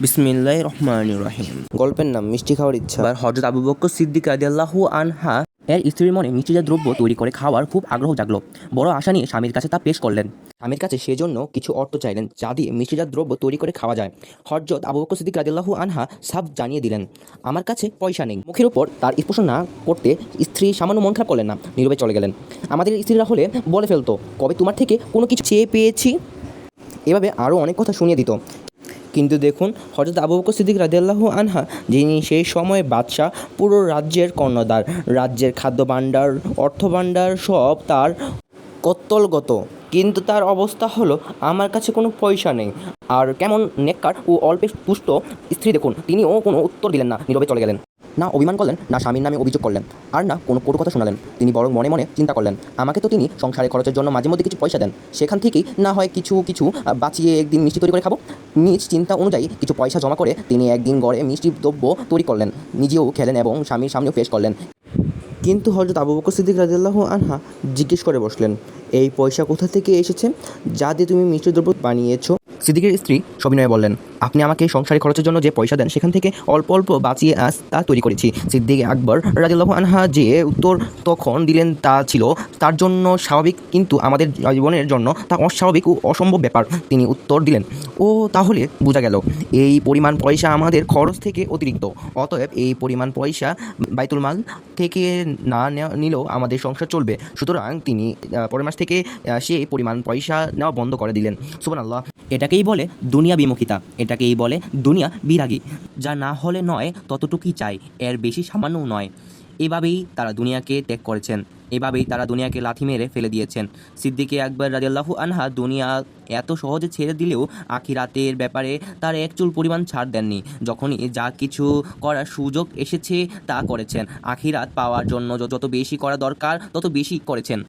বিসমিল্লাহির রহমানির রহিম। গল্পের নাম মিষ্টি খাওয়ার ইচ্ছা। এবার হযরত আবু বকর সিদ্দিক রাদিয়াল্লাহু আনহা এর স্ত্রীর মনে মিষ্টিজাত দ্রব্য তৈরি করে খাওয়ার খুব আগ্রহ জাগলো। বড় আশা নিয়ে স্বামীর কাছে তা পেশ করলেন। স্বামীর কাছে সেজন্য কিছু অর্থ চাইলেন, যা দিয়ে মিষ্টিজাত দ্রব্য তৈরি করে খাওয়া যায়। হযরত আবু বকর সিদ্দিক রাদিয়াল্লাহু আনহা সাফ জানিয়ে দিলেন, আমার কাছে পয়সা নেই। মুখের উপর তার স্পর্শ না করতে স্ত্রী সামান্য মন খারাপ করলেন না, নীরবে চলে গেলেন। আমাদের স্ত্রীরা হলে বলে ফেলতো, কবে তোমার থেকে কোনো কিছু চেয়ে পেয়েছি। এভাবে আরও অনেক কথা শুনিয়ে দিত। কিন্তু দেখুন, হযরত আবু বকর সিদ্দিক রাদিয়াল্লাহু আনহা, যিনি সেই সময় বাদশাহ, পুরো রাজ্যের কর্ণধার, রাজ্যের খাদ্যভাণ্ডার, অর্থভাণ্ডার সব তার কত্তলগত, কিন্তু তার অবস্থা হলো, আমার কাছে কোনো পয়সা নেই। আর কেমন নেককার ও অল্পে তুষ্ট স্ত্রী দেখুন, তিনিও কোনো উত্তর দিলেন না, নীরবে চলে গেলেন। না অভিমান করলেন, না স্বামীর নামে অভিযোগ করলেন, আর না কোনো কটু কথা শোনালেন। তিনি বরং মনে মনে চিন্তা করলেন, আমাকে তো তিনি সংসারে খরচের জন্য মাঝে মধ্যে কিছু পয়সা দেন, সেখান থেকেই না হয় কিছু কিছু বাঁচিয়ে একদিন মিষ্টি তৈরি করে খাবো। নিজ চিন্তা অনুযায়ী কিছু পয়সা জমা করে তিনি একদিন গড়ে মিষ্টি দ্রব্য তৈরি করলেন, নিজেও খেলেন এবং স্বামীর সামনেও পেশ করলেন। কিন্তু হযরত আবু বকর সিদ্দিক রাদিয়াল্লাহু আনহা জিজ্ঞেস করে বসলেন, এই পয়সা কোথা থেকে এসেছে যা দিয়ে তুমি মিষ্টি দ্রব্য বানিয়েছো? সিদ্দিকের স্ত্রী সবিনয়ে বললেন, আপনি আমাকে সংসারে খরচের জন্য যে পয়সা দেন, সেখান থেকে অল্প অল্প বাঁচিয়ে আজ তা তৈরি করেছি। সিদ্দিক আকবর রাদিয়াল্লাহু আনহা যে উত্তর তখন দিলেন তা ছিল তার জন্য স্বাভাবিক, কিন্তু আমাদের জীবনের জন্য তা অস্বাভাবিক ও অসম্ভব ব্যাপার। তিনি উত্তর দিলেন, ও তাহলে বোঝা গেল এই পরিমাণ পয়সা আমাদের খরচ থেকে অতিরিক্ত, অতএব এই পরিমাণ পয়সা বাইতুল মাল থেকে না নিলেও আমাদের সংসার চলবে। সুতরাং তিনি পরের মাস থেকে সেই পরিমাণ পয়সা নেওয়া বন্ধ করে দিলেন। সুবহানাল্লাহ। এটাকেই বলে দুনিয়া বিমুখিতা, এটাকেই বলে দুনিয়া বিরাগী। যা না হলে নয় ততটুকুই চাই, এর বেশি সামান্যও নয়। এভাবেই তারা দুনিয়াকে ত্যাগ করেছেন, এভাবেই তারা দুনিয়াকে লাথি মেরে ফেলে দিয়েছেন। সিদ্দিকে আকবর রাদিয়াল্লাহু আনহা দুনিয়া এত সহজে ছেড়ে দিলেও আখিরাতের ব্যাপারে তার এক চুল পরিমাণ ছাড় দেননি। যখনই যা কিছু করার সুযোগ এসেছে তা করেছেন। আখিরাত পাওয়ার জন্য যত বেশি করা দরকার তত বেশি করেছেন।